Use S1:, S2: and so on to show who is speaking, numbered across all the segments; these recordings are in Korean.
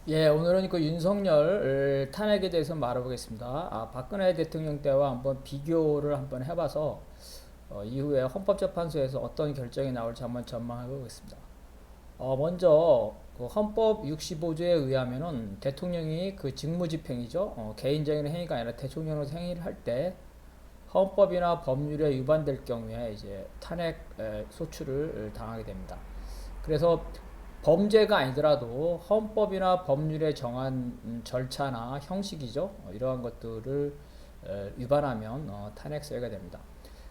S1: 예, 오늘은 그 윤석열 탄핵에 대해서 말해보겠습니다. 박근혜 대통령 때와 한번 비교를 한번 해봐서 이후에 헌법재판소에서 어떤 결정이 나올지 한번 전망해 보겠습니다. 먼저 그 헌법 65조에 의하면은 대통령이 그 직무집행이죠. 개인적인 행위가 아니라 대통령으로서 행위를 할 때 헌법이나 법률에 위반될 경우에 이제 탄핵 소추를 당하게 됩니다. 그래서 범죄가 아니더라도 헌법이나 법률에 정한 절차나 형식이죠. 이러한 것들을 위반하면 탄핵 사유가 됩니다.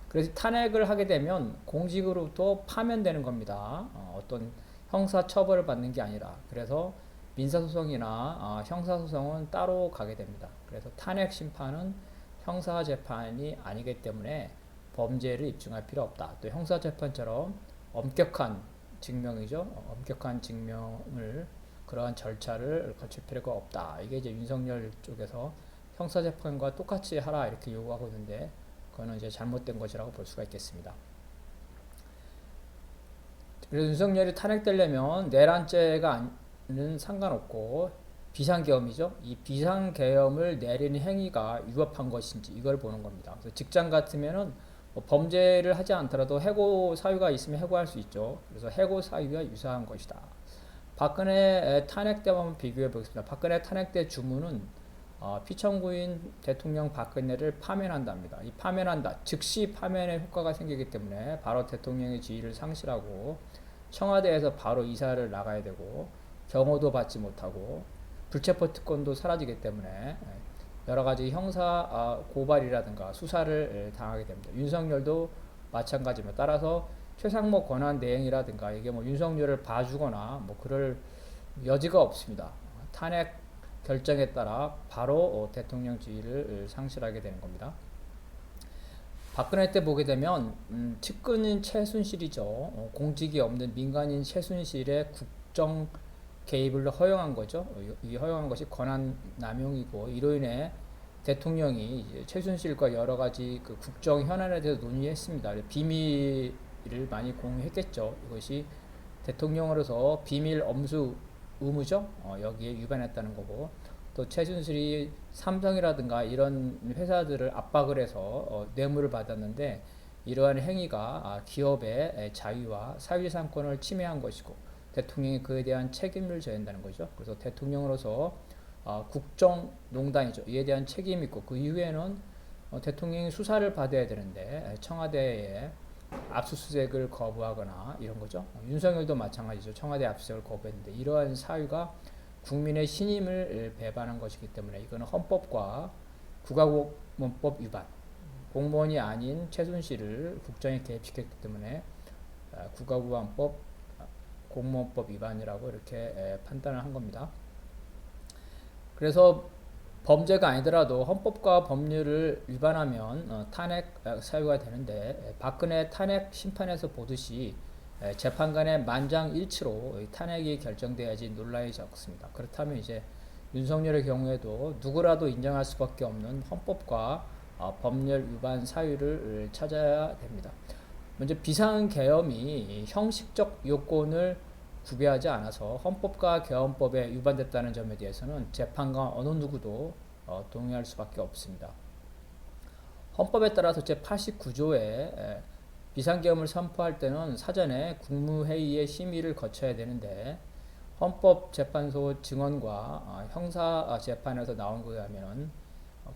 S1: 그래서 탄핵을 하게 되면 공직으로부터 파면되는 겁니다. 어떤 형사 처벌을 받는 게 아니라. 그래서 민사소송이나 형사소송은 따로 가게 됩니다. 그래서 탄핵 심판은 형사재판이 아니기 때문에 범죄를 입증할 필요 없다. 또 형사재판처럼 엄격한 증명이죠. 엄격한 증명을 그러한 절차를 거칠 필요가 없다. 이게 이제 윤석열 쪽에서 형사재판과 똑같이 하라 이렇게 요구하고 있는데 그거는 이제 잘못된 것이라고 볼 수가 있겠습니다. 그래서 윤석열이 탄핵되려면 내란죄가 는 상관없고 비상계엄이죠. 이 비상계엄을 내리는 행위가 위법한 것인지 이걸 보는 겁니다. 그래서 직장 같으면은 뭐 범죄를 하지 않더라도 해고 사유가 있으면 해고할 수 있죠. 그래서 해고 사유와 유사한 것이다. 박근혜 탄핵 때와 한번 비교해 보겠습니다. 박근혜 탄핵 때 주문은 피청구인 대통령 박근혜를 파면한답니다. 이 파면한다. 즉시 파면의 효과가 생기기 때문에 바로 대통령의 지위를 상실하고 청와대에서 바로 이사를 나가야 되고 경호도 받지 못하고 불체포 특권도 사라지기 때문에 여러 가지 형사 고발이라든가 수사를 당하게 됩니다. 윤석열도 마찬가지입니다. 따라서 최상목 권한 대행이라든가 이게 뭐 윤석열을 봐주거나 뭐 그럴 여지가 없습니다. 탄핵 결정에 따라 바로 대통령 지위를 상실하게 되는 겁니다. 박근혜 때 보게 되면 측근인 최순실이죠. 공직이 없는 민간인 최순실의 국정 개입을 허용한 거죠. 이 허용한 것이 권한 남용이고 이로 인해 대통령이 최순실과 여러 가지 그 국정 현안에 대해서 논의했습니다. 비밀을 많이 공유했겠죠. 이것이 대통령으로서 비밀 엄수 의무죠. 여기에 위반했다는 거고 또 최순실이 삼성이라든가 이런 회사들을 압박을 해서 뇌물을 받았는데 이러한 행위가 기업의 자유와 사유재산권을 침해한 것이고 대통령이 그에 대한 책임을 져야 한다는 거죠. 그래서 대통령으로서 국정농단이죠. 이에 대한 책임이 있고 그 이후에는 대통령이 수사를 받아야 되는데 청와대에 압수수색을 거부하거나 이런 거죠. 윤석열도 마찬가지죠. 청와대 압수수색을 거부했는데 이러한 사유가 국민의 신임을 배반한 것이기 때문에 이거는 헌법과 국가공무원법 위반, 공무원이 아닌 최순실을 국정에 개입시켰기 때문에 국가공무원법 공무원법 위반이라고 이렇게 판단을 한 겁니다. 그래서 범죄가 아니더라도 헌법과 법률을 위반하면 탄핵 사유가 되는데 박근혜 탄핵 심판에서 보듯이 재판관의 만장일치로 탄핵이 결정돼야지 논란이 적습니다. 그렇다면 이제 윤석열의 경우에도 누구라도 인정할 수밖에 없는 헌법과 법률 위반 사유를 찾아야 됩니다. 먼저 비상계엄이 형식적 요건을 구비하지 않아서 헌법과 계엄법에 위반됐다는 점에 대해서는 재판관 어느 누구도 동의할 수밖에 없습니다. 헌법에 따라서 제89조에 비상계엄을 선포할 때는 사전에 국무회의의 심의를 거쳐야 되는데 헌법재판소 증언과 형사재판에서 나온 거에 하면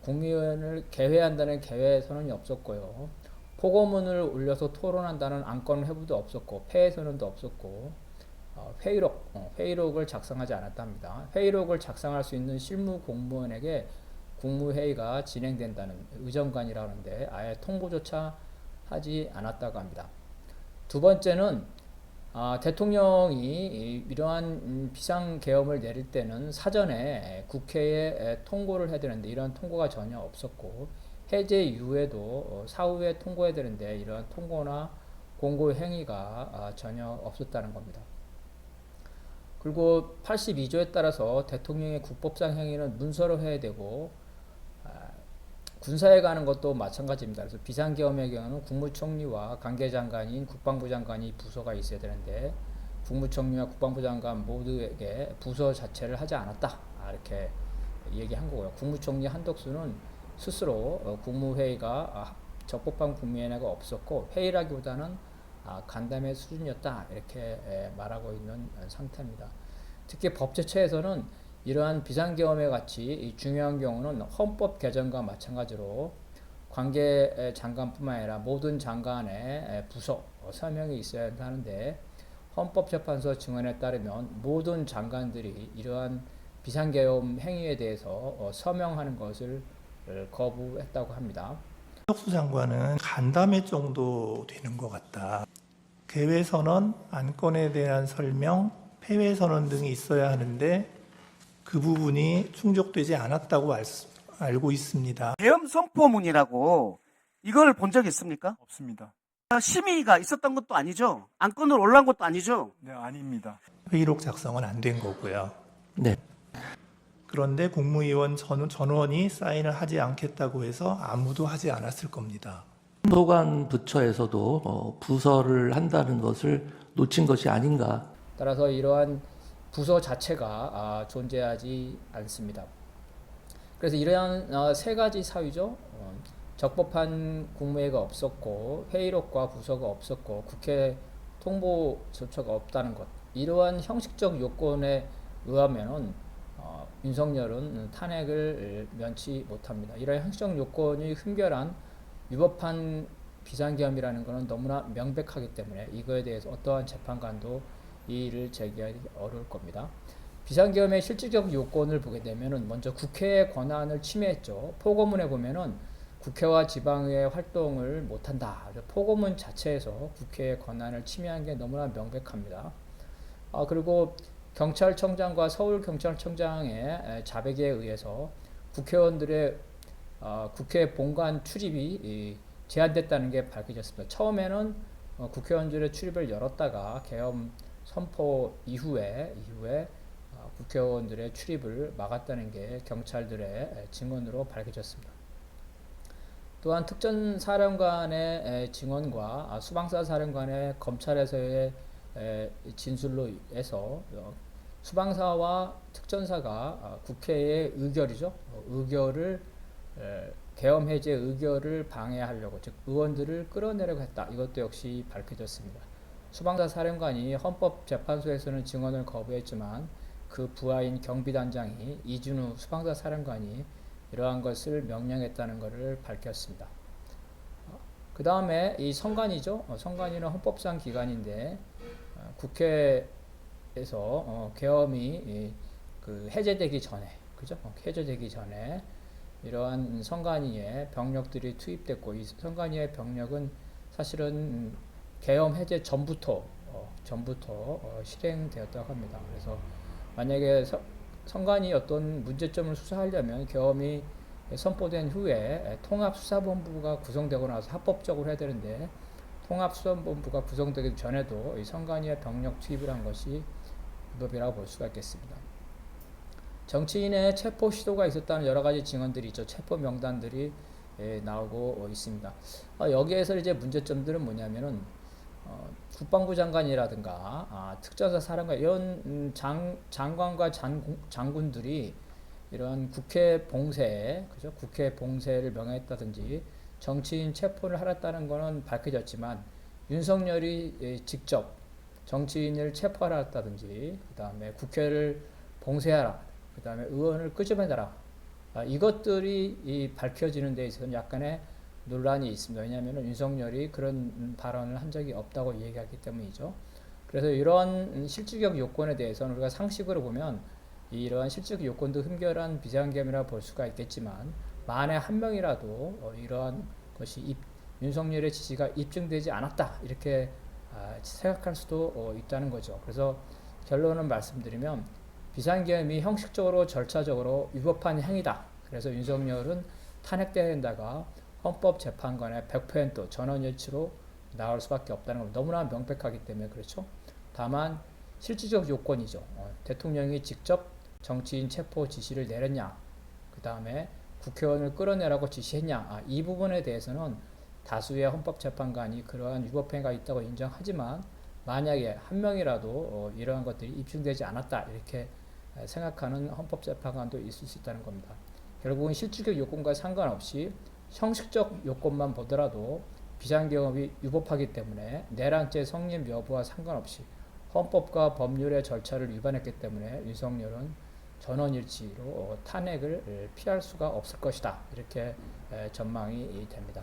S1: 국무위원을 개회한다는 개회 선언이 없었고요. 포고문을 올려서 토론한다는 안건 회부도 없었고 폐회선언도 없었고 회의록을 작성하지 않았답니다. 회의록을 작성할 수 있는 실무 공무원에게 국무회의가 진행된다는 의정관이라 하는데 아예 통보조차 하지 않았다고 합니다. 두 번째는 대통령이 이러한 비상계엄을 내릴 때는 사전에 국회에 통고를 해야 되는데 이런 통고가 전혀 없었고 해제 이후에도 사후에 통고해야 되는데 이러한 통고나 공고 행위가 전혀 없었다는 겁니다. 그리고 82조에 따라서 대통령의 국법상 행위는 문서로 해야 되고 군사에 가는 것도 마찬가지입니다. 그래서 비상계엄의 경우는 국무총리와 관계장관인 국방부 장관이 부서가 있어야 되는데 국무총리와 국방부 장관 모두에게 부서 자체를 하지 않았다. 이렇게 얘기한 거고요. 국무총리 한덕수는 스스로 국무회의가 적법한 국무회의가 없었고 회의라기보다는 간담회 수준이었다. 이렇게 말하고 있는 상태입니다. 특히 법제처에서는 이러한 비상계엄회 같이 중요한 경우는 헌법 개정과 마찬가지로 관계 장관뿐만 아니라 모든 장관의 부서 서명이 있어야 하는데 헌법재판소 증언에 따르면 모든 장관들이 이러한 비상계엄 행위에 대해서 서명하는 것을 거부했다고 합니다.
S2: 한덕수 장관은 간담회 정도 되는 것 같다. 개회선언, 안건에 대한 설명, 폐회선언 등이 있어야 하는데 그 부분이 충족되지 않았다고 알고 있습니다.
S3: 계엄 선포문이라고 이걸 본 적 있습니까?
S4: 없습니다.
S3: 심의가 있었던 것도 아니죠? 안건으로 올라온 것도 아니죠?
S4: 네, 아닙니다.
S2: 회의록 작성은 안 된 거고요.
S3: 네.
S2: 그런데 국무위원 전원이 사인을 하지 않겠다고 해서 아무도 하지 않았을 겁니다.
S5: 소관 부처에서도 부서를 한다는 것을 놓친 것이 아닌가.
S1: 따라서 이러한 부서 자체가 존재하지 않습니다. 그래서 이러한 세 가지 사유죠. 적법한 국무회의가 없었고 회의록과 부서가 없었고 국회 통보 절차가 없다는 것. 이러한 형식적 요건에 의하면은 윤석열은 탄핵을 면치 못합니다. 이러한 형식적 요건이 흠결한 위법한 비상계엄이라는 것은 너무나 명백하기 때문에 이거에 대해서 어떠한 재판관도 이의를 제기하기 어려울 겁니다. 비상계엄의 실질적 요건을 보게 되면은 먼저 국회의 권한을 침해했죠. 포고문에 보면은 국회와 지방의회 활동을 못한다. 포고문 자체에서 국회의 권한을 침해한 게 너무나 명백합니다. 그리고 경찰청장과 서울경찰청장의 자백에 의해서 국회의원들의 국회 본관 출입이 제한됐다는 게 밝혀졌습니다. 처음에는 국회의원들의 출입을 열었다가 계엄 선포 이후에 국회의원들의 출입을 막았다는 게 경찰들의 증언으로 밝혀졌습니다. 또한 특전사령관의 증언과 수방사 사령관의 검찰에서의 진술로 해서 수방사와 특전사가 국회의 의결이죠. 의결을 계엄 해제 의결을 방해하려고 즉 의원들을 끌어내려고 했다. 이것도 역시 밝혀졌습니다. 수방사 사령관이 헌법재판소에서는 증언을 거부했지만 그 부하인 경비단장이 이준우 수방사 사령관이 이러한 것을 명령했다는 것을 밝혔습니다. 그 다음에 이 선관위죠. 선관위는 헌법상 기관인데 국회에서 계엄이 해제되기 전에, 그죠? 해제되기 전에 이러한 선관위에 병력들이 투입됐고 이 선관위의 병력은 사실은 계엄 해제 전부터 실행되었다고 합니다. 그래서 만약에 선관위 어떤 문제점을 수사하려면 계엄이 선포된 후에 통합수사본부가 구성되고 나서 합법적으로 해야 되는데 통합수사본부가 구성되기 전에도 이 선관위의 병력 투입을 한 것이 위법이라고 볼 수가 있겠습니다. 정치인의 체포 시도가 있었다는 여러 가지 증언들이 있죠. 체포 명단들이 나오고 있습니다. 여기에서 이제 문제점들은 뭐냐면은 국방부 장관이라든가 특전사 사령관 이런 장관과 장군들이 이런 국회 봉쇄, 그죠? 국회 봉쇄를 명했다든지 정치인 체포를 하랬다는 것은 밝혀졌지만 윤석열이 직접 정치인을 체포하라 했다든지 그 다음에 국회를 봉쇄하라, 그 다음에 의원을 끄집어내라, 이것들이 밝혀지는 데 있어서는 약간의 논란이 있습니다. 왜냐하면 윤석열이 그런 발언을 한 적이 없다고 얘기하기 때문이죠. 그래서 이러한 실질적 요건에 대해서는 우리가 상식으로 보면 이러한 실질적 요건도 흠결한 비상계엄이라 볼 수가 있겠지만 만에 한 명이라도 이러한 것이 윤석열의 지시가 입증되지 않았다 이렇게 생각할 수도 있다는 거죠. 그래서 결론을 말씀드리면 비상계엄이 형식적으로 절차적으로 위법한 행위다. 그래서 윤석열은 탄핵돼야 된다가 헌법재판관의 100% 전원 일치로 나올 수밖에 없다는 건 너무나 명백하기 때문에 그렇죠. 다만 실질적 요건이죠. 대통령이 직접 정치인 체포 지시를 내렸냐, 그 다음에 국회의원을 끌어내라고 지시했냐, 이 부분에 대해서는 다수의 헌법재판관이 그러한 위법행위가 있다고 인정하지만 만약에 한 명이라도 이러한 것들이 입증되지 않았다 이렇게 생각하는 헌법재판관도 있을 수 있다는 겁니다. 결국은 실질적 요건과 상관없이 형식적 요건만 보더라도 비상계엄이 위법하기 때문에 내란죄 성립 여부와 상관없이 헌법과 법률의 절차를 위반했기 때문에 윤석열은 전원일치로 탄핵을 피할 수가 없을 것이다. 이렇게 전망이 됩니다.